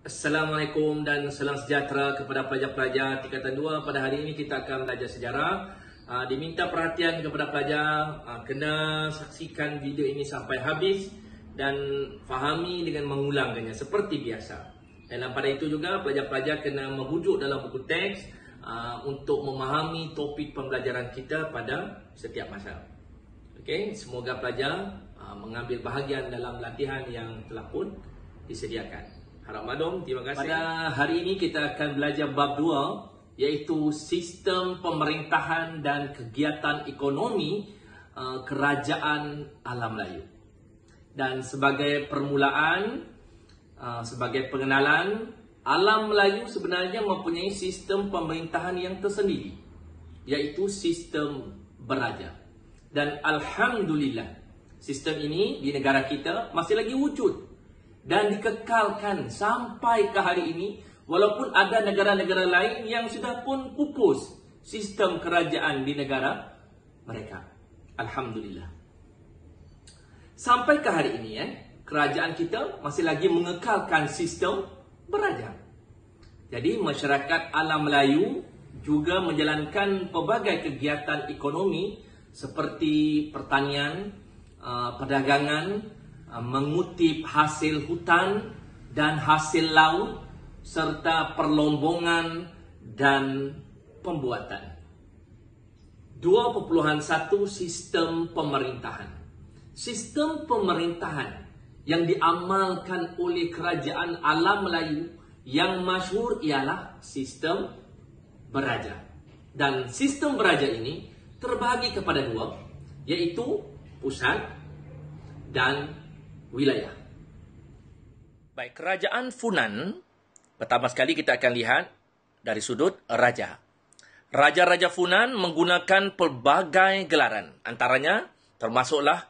Assalamualaikum dan salam sejahtera kepada pelajar-pelajar tingkatan 2. Pada hari ini kita akan belajar sejarah. Diminta perhatian kepada pelajar, kena saksikan video ini sampai habis dan fahami dengan mengulangkannya seperti biasa. Dan pada itu juga pelajar-pelajar kena merujuk dalam buku teks untuk memahami topik pembelajaran kita pada setiap masa. Okey, semoga pelajar mengambil bahagian dalam latihan yang telah pun disediakan. Harap maklum, terima kasih. Pada hari ini kita akan belajar bab 2, iaitu sistem pemerintahan dan kegiatan ekonomi kerajaan alam Melayu. Dan sebagai permulaan, sebagai pengenalan, alam Melayu sebenarnya mempunyai sistem pemerintahan yang tersendiri, iaitu sistem beraja. Dan alhamdulillah, sistem ini di negara kita masih lagi wujud dan dikekalkan sampai ke hari ini, walaupun ada negara-negara lain yang sudah pun pupus sistem kerajaan di negara mereka. Alhamdulillah. Sampai ke hari ini, kerajaan kita masih lagi mengekalkan sistem beraja. Jadi masyarakat alam Melayu juga menjalankan pelbagai kegiatan ekonomi seperti pertanian, perdagangan, mengutip hasil hutan dan hasil laut, serta perlombongan dan pembuatan. 2.1 Sistem pemerintahan. Sistem pemerintahan yang diamalkan oleh kerajaan alam Melayu yang masyhur ialah sistem beraja. Dan sistem beraja ini terbahagi kepada dua, iaitu pusat dan wilayah. Baik, kerajaan Funan, pertama sekali kita akan lihat dari sudut raja. Raja-raja Funan menggunakan pelbagai gelaran. Antaranya termasuklah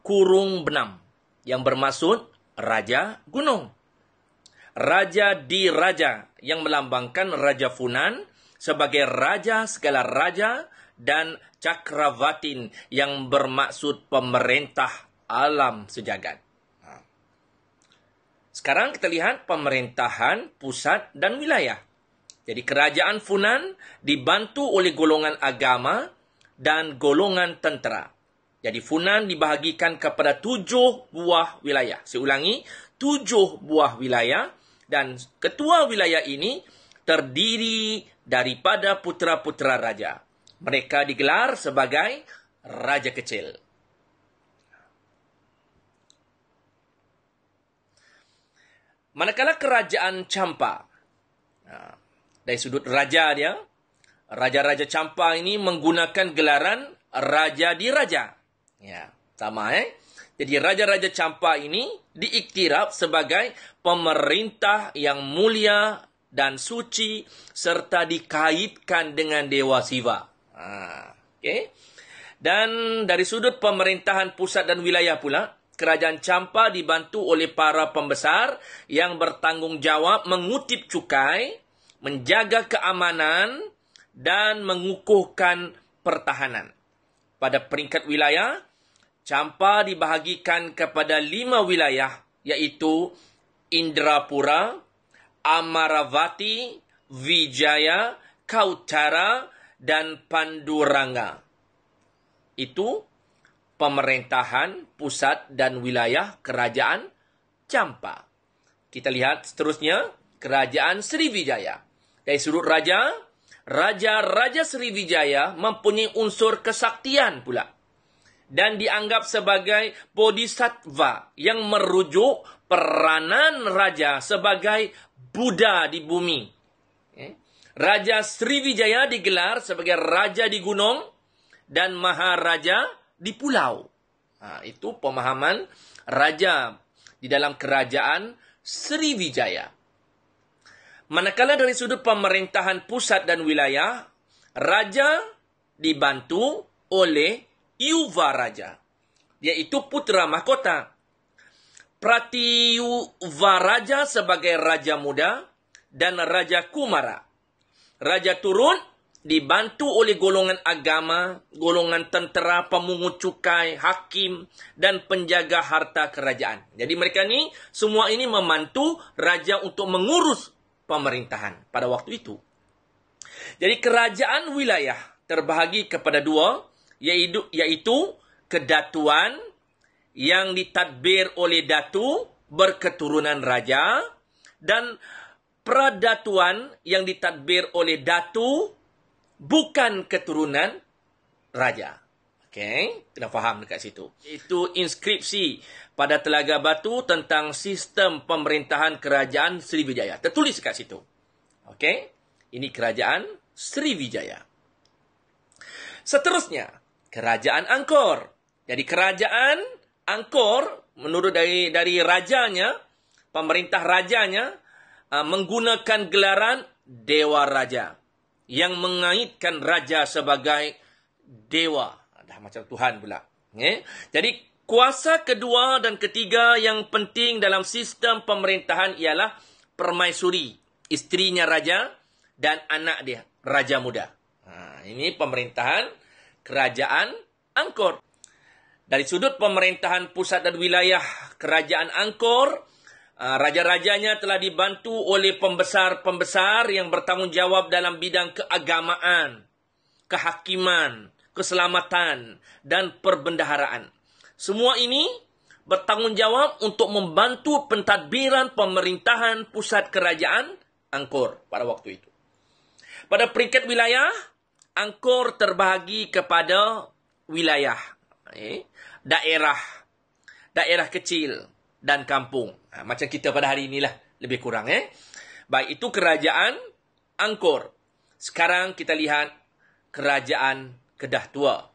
Kurung Benam, yang bermaksud Raja Gunung. Raja di Raja, yang melambangkan Raja Funan sebagai Raja segala raja, dan Cakravatin, yang bermaksud pemerintah alam sejagat. Sekarang kita lihat pemerintahan pusat dan wilayah. Jadi kerajaan Funan dibantu oleh golongan agama dan golongan tentera. Jadi Funan dibahagikan kepada 7 buah wilayah. Saya ulangi, 7 buah wilayah, dan ketua wilayah ini terdiri daripada putera-putera raja. Mereka digelar sebagai raja kecil. Manakala kerajaan Champa, dari sudut raja dia, raja-raja Champa ini menggunakan gelaran raja di raja. Ya, sama Jadi raja-raja Champa ini diiktiraf sebagai pemerintah yang mulia dan suci serta dikaitkan dengan Dewa Siva. Okay. Dan dari sudut pemerintahan pusat dan wilayah pula, kerajaan Champa dibantu oleh para pembesar yang bertanggung jawab mengutip cukai, menjaga keamanan, dan mengukuhkan pertahanan. Pada peringkat wilayah, Champa dibahagikan kepada 5 wilayah, iaitu Indrapura, Amaravati, Vijaya, Kautara, dan Panduranga. Itu pemerintahan pusat dan wilayah kerajaan Champa. Kita lihat seterusnya, kerajaan Sriwijaya. Dari sudut raja, Raja Sriwijaya mempunyai unsur kesaktian pula, dan dianggap sebagai bodhisattva yang merujuk peranan raja sebagai Buddha di bumi. Raja Sriwijaya digelar sebagai raja di gunung dan maharaja di pulau. Itu pemahaman raja di dalam kerajaan Sriwijaya. Manakala dari sudut pemerintahan pusat dan wilayah, raja dibantu oleh Yuva Raja, yaitu putra mahkota. Pratiyuva Raja sebagai raja muda dan raja Kumara. Raja turun dibantu oleh golongan agama, golongan tentera, pemungut cukai, hakim dan penjaga harta kerajaan. Jadi mereka ni semua ini membantu raja untuk mengurus pemerintahan pada waktu itu. Jadi kerajaan wilayah terbahagi kepada dua, iaitu kedatuan yang ditadbir oleh datu berketurunan raja dan pradatuan yang ditadbir oleh datu bukan keturunan raja. Okey, kena faham dekat situ. Itu inskripsi pada Telaga Batu tentang sistem pemerintahan kerajaan Sriwijaya. Tertulis dekat situ. Okey, ini kerajaan Sriwijaya. Seterusnya, kerajaan Angkor. Jadi kerajaan Angkor menurut dari rajanya, pemerintah rajanya menggunakan gelaran Dewa Raja yang mengaitkan raja sebagai dewa. Dah macam Tuhan pula. Jadi kuasa kedua dan ketiga yang penting dalam sistem pemerintahan ialah permaisuri, isterinya raja dan anak dia, raja muda. Ini pemerintahan kerajaan Angkor. Dari sudut pemerintahan pusat dan wilayah kerajaan Angkor, raja-rajanya telah dibantu oleh pembesar-pembesar yang bertanggungjawab dalam bidang keagamaan, kehakiman, keselamatan, dan perbendaharaan. Semua ini bertanggungjawab untuk membantu pentadbiran pemerintahan pusat kerajaan Angkor pada waktu itu. Pada peringkat wilayah, Angkor terbahagi kepada wilayah, daerah kecil dan kampung. Macam kita pada hari inilah, lebih kurang. Baik, itu kerajaan Angkor. Sekarang kita lihat kerajaan Kedah Tua.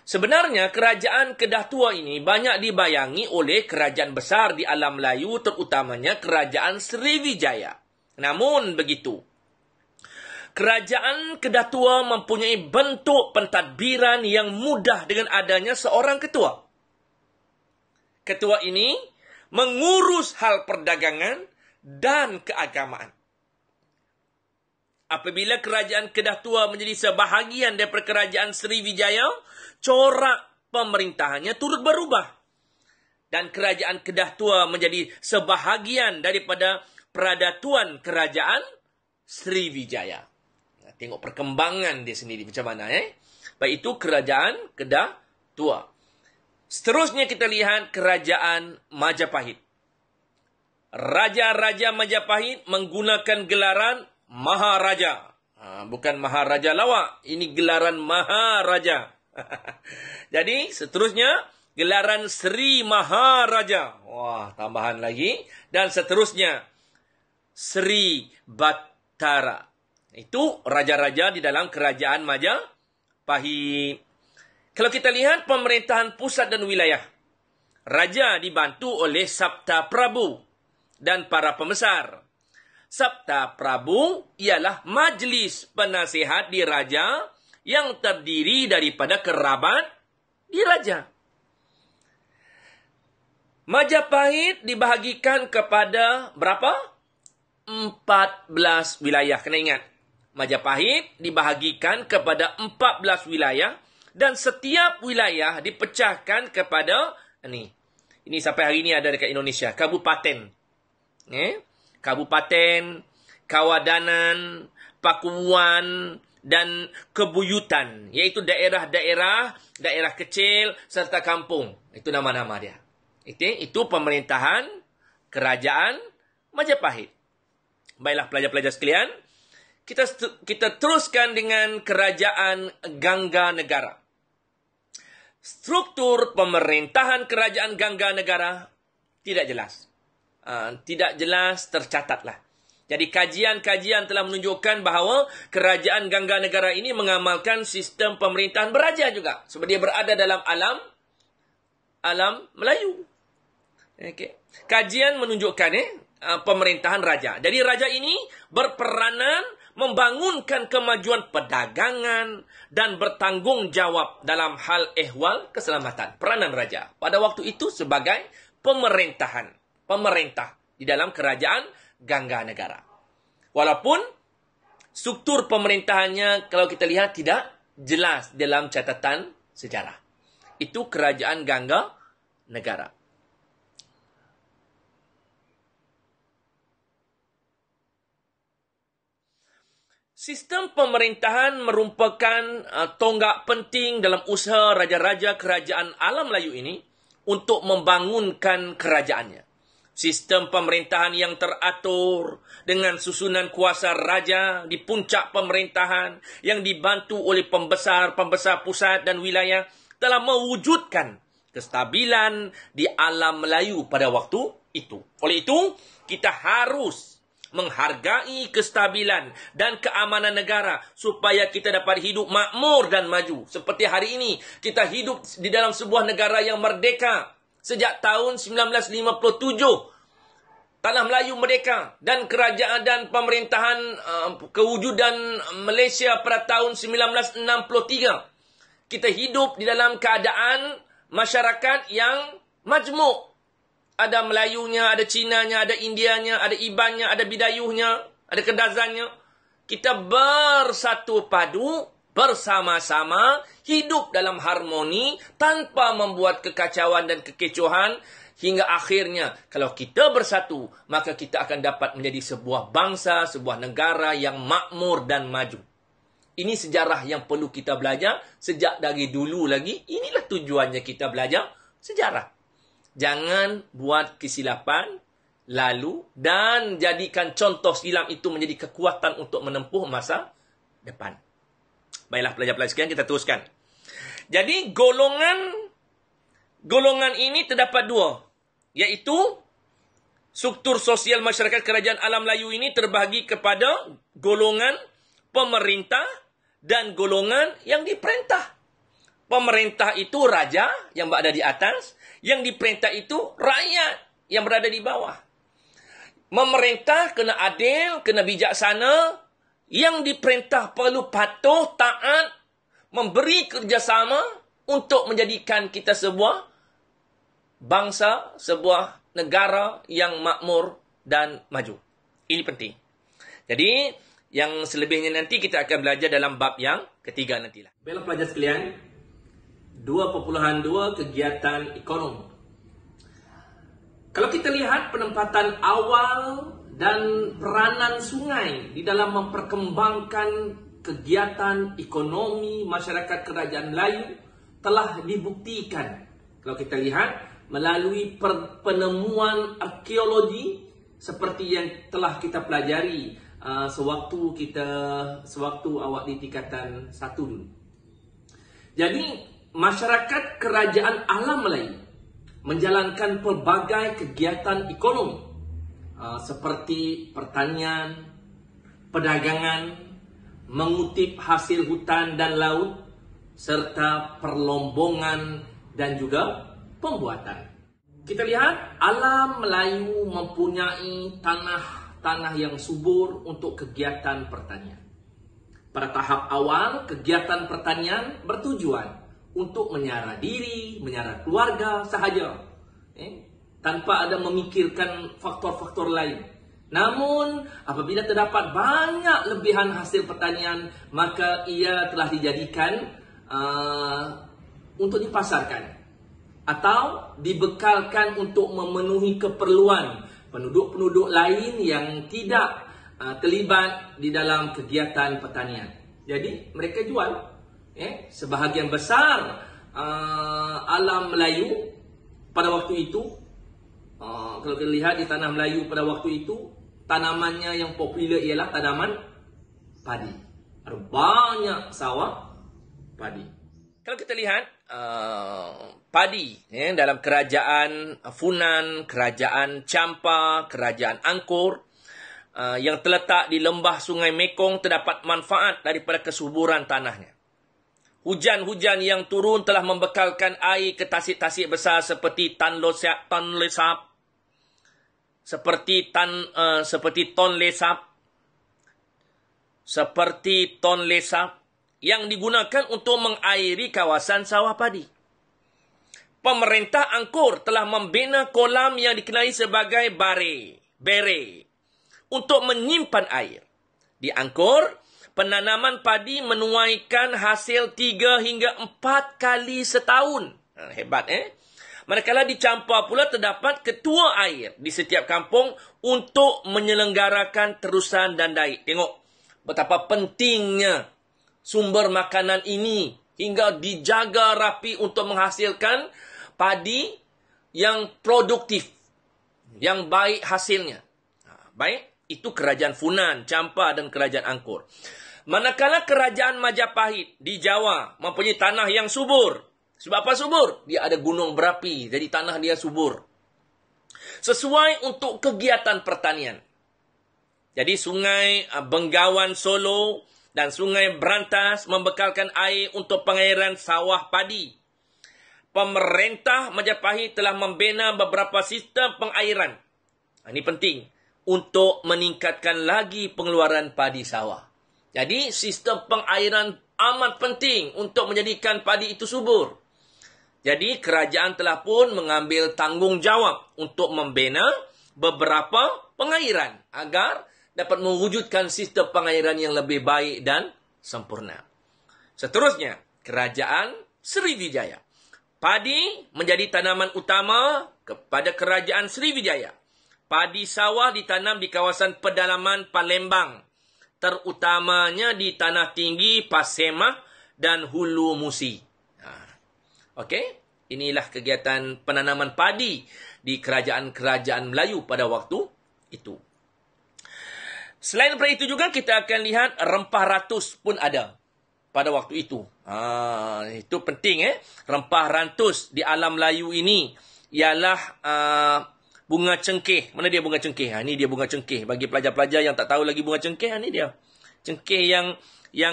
Sebenarnya kerajaan Kedah Tua ini banyak dibayangi oleh kerajaan besar di alam Melayu, terutamanya kerajaan Sriwijaya. Namun begitu, kerajaan Kedah Tua mempunyai bentuk pentadbiran yang mudah dengan adanya seorang ketua. Ketua ini mengurus hal perdagangan dan keagamaan. Apabila kerajaan Kedah Tua menjadi sebahagian daripada kerajaan Sriwijaya, corak pemerintahannya turut berubah. Dan kerajaan Kedah Tua menjadi sebahagian daripada peradatuan kerajaan Sriwijaya. Tengok perkembangan dia sendiri macam mana. Baik, itu kerajaan Kedah Tua. Seterusnya kita lihat kerajaan Majapahit. Raja-raja Majapahit menggunakan gelaran Maharaja. Bukan Maharaja lawak. Ini gelaran Maharaja. Jadi seterusnya gelaran Sri Maharaja. Wah, tambahan lagi. Dan seterusnya Sri Batara. Itu raja-raja di dalam kerajaan Majapahit. Kalau kita lihat pemerintahan pusat dan wilayah, raja dibantu oleh Sabta Prabu dan para pembesar. Sabta Prabu ialah majlis penasihat diraja yang terdiri daripada kerabat diraja. Majapahit dibahagikan kepada berapa? 14 wilayah. Kena ingat, Majapahit dibahagikan kepada 14 wilayah dan setiap wilayah dipecahkan kepada ini sampai hari ini ada dekat Indonesia, kabupaten. Kabupaten, kawadanan, pakuan dan kebuyutan, iaitu daerah kecil serta kampung. Itu nama-nama dia. Itu pemerintahan kerajaan Majapahit. Baiklah pelajar-pelajar sekalian, kita teruskan dengan kerajaan Gangga Negara. Struktur pemerintahan kerajaan Gangga Negara tidak jelas. Tidak jelas tercatatlah. Jadi kajian-kajian telah menunjukkan bahawa kerajaan Gangga Negara ini mengamalkan sistem pemerintahan beraja juga. Sebab dia berada dalam alam Melayu. Kajian menunjukkan pemerintahan raja. Jadi raja ini berperanan membangunkan kemajuan perdagangan dan bertanggungjawab dalam hal ehwal keselamatan. Peranan raja pada waktu itu sebagai pemerintah di dalam kerajaan Gangga Negara. Walaupun struktur pemerintahannya kalau kita lihat tidak jelas dalam catatan sejarah. Itu kerajaan Gangga Negara. Sistem pemerintahan merupakan tonggak penting dalam usaha raja-raja kerajaan alam Melayu ini untuk membangunkan kerajaannya. Sistem pemerintahan yang teratur dengan susunan kuasa raja di puncak pemerintahan yang dibantu oleh pembesar-pembesar pusat dan wilayah telah mewujudkan kestabilan di alam Melayu pada waktu itu. Oleh itu, kita harus menghargai kestabilan dan keamanan negara supaya kita dapat hidup makmur dan maju. Seperti hari ini, kita hidup di dalam sebuah negara yang merdeka. Sejak tahun 1957, Tanah Melayu merdeka dan kerajaan dan pemerintahan kewujudan Malaysia pada tahun 1963. Kita hidup di dalam keadaan masyarakat yang majmuk. Ada Melayunya, ada Cinanya, ada Indianya, ada Ibannya, ada Bidayuhnya, ada Kedazannya. Kita bersatu padu, bersama-sama, hidup dalam harmoni, tanpa membuat kekacauan dan kekecohan. Hingga akhirnya, kalau kita bersatu, maka kita akan dapat menjadi sebuah bangsa, sebuah negara yang makmur dan maju. Ini sejarah yang perlu kita belajar sejak dari dulu lagi. Inilah tujuannya kita belajar sejarah. Jangan buat kesilapan lalu dan jadikan contoh silam itu menjadi kekuatan untuk menempuh masa depan. Baiklah pelajar-pelajar sekalian, kita teruskan. Jadi golongan ini terdapat dua, iaitu struktur sosial masyarakat kerajaan alam Melayu ini terbahagi kepada golongan pemerintah dan golongan yang diperintah. Pemerintah itu raja yang berada di atas, yang diperintah itu rakyat yang berada di bawah. Memerintah kena adil, kena bijaksana, yang diperintah perlu patuh, taat, memberi kerjasama untuk menjadikan kita sebuah bangsa, sebuah negara yang makmur dan maju. Ini penting. Jadi, yang selebihnya nanti kita akan belajar dalam bab yang ketiga nantilah. Baiklah pelajar sekalian, 2.2 kegiatan ekonomi. Kalau kita lihat penempatan awal dan peranan sungai di dalam memperkembangkan kegiatan ekonomi masyarakat kerajaan Melayu telah dibuktikan. Kalau kita lihat melalui penemuan arkeologi seperti yang telah kita pelajari sewaktu awak di tingkatan 1 dulu. Jadi masyarakat kerajaan alam Melayu menjalankan pelbagai kegiatan ekonomi seperti pertanian, perdagangan, mengutip hasil hutan dan laut, serta perlombongan dan juga pembuatan. Kita lihat alam Melayu mempunyai tanah yang subur untuk kegiatan pertanian. Pada tahap awal, kegiatan pertanian bertujuan untuk menyara diri, menyara keluarga sahaja, tanpa ada memikirkan faktor-faktor lain. Namun, apabila terdapat banyak lebihan hasil pertanian, maka ia telah dijadikan untuk dipasarkan atau dibekalkan untuk memenuhi keperluan penduduk-penduduk lain yang tidak terlibat di dalam kegiatan pertanian. Jadi, mereka jual. Sebahagian besar alam Melayu pada waktu itu, kalau kita lihat di tanah Melayu pada waktu itu, tanamannya yang popular ialah tanaman padi. Ada banyak sawah padi. Kalau kita lihat padi dalam kerajaan Funan, kerajaan Champa, kerajaan Angkor yang terletak di lembah Sungai Mekong terdapat manfaat daripada kesuburan tanahnya. Hujan-hujan yang turun telah membekalkan air ke tasik-tasik besar seperti Tan Lesap, seperti Ton Lesap yang digunakan untuk mengairi kawasan sawah padi. Pemerintah Angkor telah membina kolam yang dikenali sebagai bere untuk menyimpan air. Di Angkor, penanaman padi menuaikan hasil 3 hingga 4 kali setahun. Hebat, Manakala di Champa pula terdapat ketua air di setiap kampung untuk menyelenggarakan terusan dan daik. Tengok betapa pentingnya sumber makanan ini hingga dijaga rapi untuk menghasilkan padi yang produktif, yang baik hasilnya. Baik, itu kerajaan Funan, Champa dan kerajaan Angkor. Manakala kerajaan Majapahit di Jawa mempunyai tanah yang subur. Sebab apa subur? Dia ada gunung berapi, jadi tanah dia subur. Sesuai untuk kegiatan pertanian. Jadi sungai Bengawan Solo dan sungai Berantas membekalkan air untuk pengairan sawah padi. Pemerintah Majapahit telah membina beberapa sistem pengairan. Ini penting untuk meningkatkan lagi pengeluaran padi sawah. Jadi sistem pengairan amat penting untuk menjadikan padi itu subur. Jadi kerajaan telah pun mengambil tanggungjawab untuk membina beberapa pengairan agar dapat mewujudkan sistem pengairan yang lebih baik dan sempurna. Seterusnya, kerajaan Sriwijaya. Padi menjadi tanaman utama kepada kerajaan Sriwijaya. Padi sawah ditanam di kawasan pedalaman Palembang, terutamanya di Tanah Tinggi, Pasemah dan Hulu Musi. Okey, inilah kegiatan penanaman padi di kerajaan-kerajaan Melayu pada waktu itu. Selain daripada itu juga kita akan lihat rempah ratus pun ada pada waktu itu. Itu penting Rempah ratus di alam Melayu ini ialah bunga cengkeh. Mana dia bunga cengkeh? Ini dia bunga cengkeh. Bagi pelajar-pelajar yang tak tahu lagi bunga cengkeh, ini dia. Cengkeh yang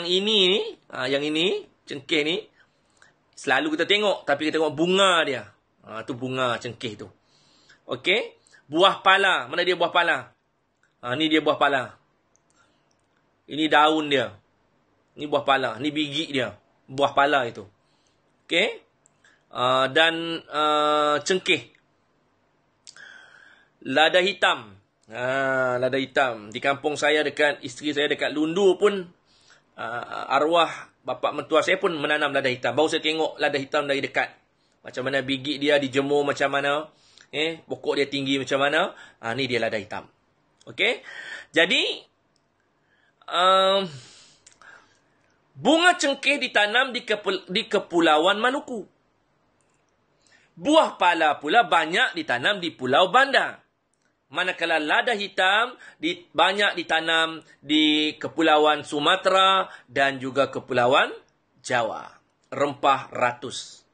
ini cengkeh ni selalu kita tengok, tapi kita tengok bunga dia. Tu bunga cengkeh tu. Okey. Buah pala. Mana dia buah pala? Ni dia buah pala. Ini daun dia. Ni buah pala. Ni biji dia. Buah pala itu. Okey. Dan cengkeh. Lada hitam. Lada hitam. Di kampung saya isteri saya dekat Lundu pun arwah bapa mentua saya pun menanam lada hitam. Baru saya tengok lada hitam dari dekat. Macam mana biji dia dijemur macam mana. Pokok dia tinggi macam mana. Ni dia lada hitam. Okey. Jadi, bunga cengkeh ditanam di Kepulauan Maluku. Buah pala pula banyak ditanam di Pulau Banda. Manakala lada hitam banyak ditanam di Kepulauan Sumatera dan juga Kepulauan Jawa. Rempah ratus.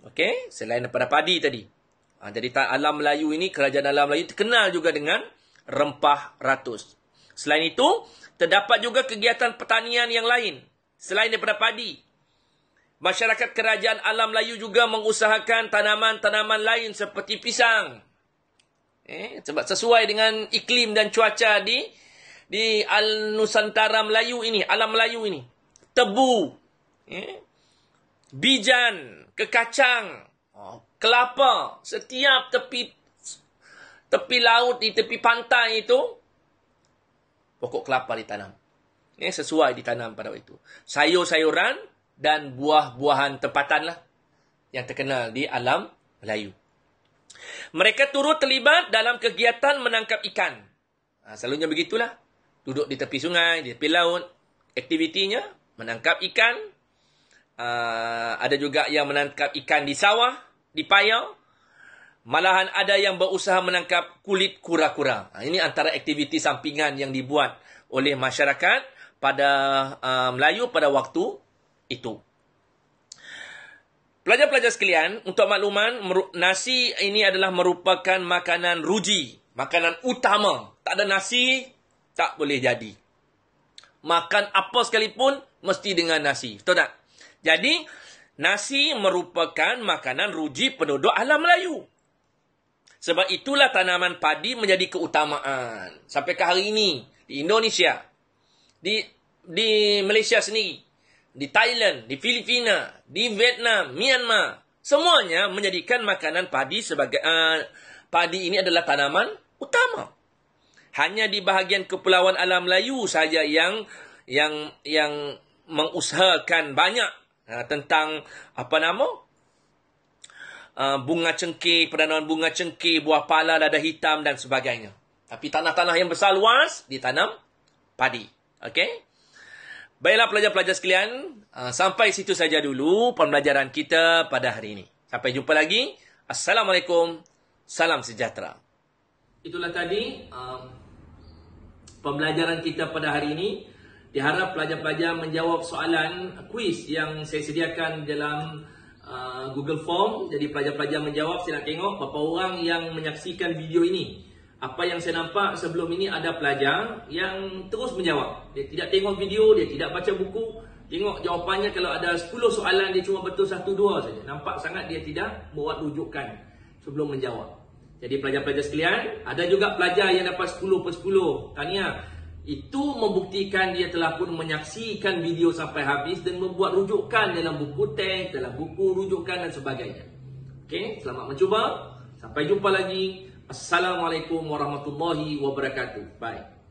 Okey, selain daripada padi tadi. Jadi alam Melayu ini, kerajaan alam Melayu terkenal juga dengan rempah ratus. Selain itu, terdapat juga kegiatan pertanian yang lain. Selain daripada padi. Masyarakat kerajaan alam Melayu juga mengusahakan tanaman-tanaman lain seperti pisang. Sebab sesuai dengan iklim dan cuaca di Nusantara Melayu ini, alam Melayu ini. Tebu, bijan, kekacang, kelapa, setiap tepi laut, di tepi pantai itu, pokok kelapa ditanam. Sesuai ditanam pada waktu itu. Sayur-sayuran dan buah-buahan tempatan lah yang terkenal di alam Melayu. Mereka turut terlibat dalam kegiatan menangkap ikan. Selalunya begitulah. Duduk di tepi sungai, di tepi laut. Aktivitinya menangkap ikan. Ada juga yang menangkap ikan di sawah, di payau. Malahan ada yang berusaha menangkap kulit kura-kura. Ini antara aktiviti sampingan yang dibuat oleh masyarakat pada Melayu pada waktu itu. Pelajar-pelajar sekalian, untuk makluman, nasi ini adalah merupakan makanan ruji. Makanan utama. Tak ada nasi, tak boleh jadi. Makan apa sekalipun, mesti dengan nasi. Betul tak? Jadi, nasi merupakan makanan ruji penduduk alam Melayu. Sebab itulah tanaman padi menjadi keutamaan. Sampai ke hari ini, di Indonesia, di Malaysia sendiri, di Thailand, di Filipina, di Vietnam, Myanmar, semuanya menjadikan makanan padi sebagai padi ini adalah tanaman utama. Hanya di bahagian kepulauan alam Melayu saja yang yang mengusahakan banyak tentang bunga cengkeh, penanaman bunga cengkeh, buah pala, lada hitam dan sebagainya. Tapi tanah-tanah yang besar luas ditanam padi. Okey? Baiklah pelajar-pelajar sekalian, sampai situ saja dulu pembelajaran kita pada hari ini. Sampai jumpa lagi. Assalamualaikum. Salam sejahtera. Itulah tadi pembelajaran kita pada hari ini. Diharap pelajar-pelajar menjawab soalan kuis yang saya sediakan dalam Google Form. Jadi pelajar-pelajar menjawab. Saya nak tengok berapa orang yang menyaksikan video ini. Apa yang saya nampak sebelum ini ada pelajar yang terus menjawab. Dia tidak tengok video, dia tidak baca buku. Tengok jawapannya, kalau ada 10 soalan dia cuma betul 1-2 saja. Nampak sangat dia tidak buat rujukan sebelum menjawab. Jadi pelajar-pelajar sekalian, ada juga pelajar yang dapat 10/10. Tahniah. Itu membuktikan dia telah pun menyaksikan video sampai habis dan membuat rujukan dalam buku teks, dalam buku rujukan dan sebagainya. Okey, selamat mencuba. Sampai jumpa lagi. Assalamualaikum warahmatullahi wabarakatuh. Bye.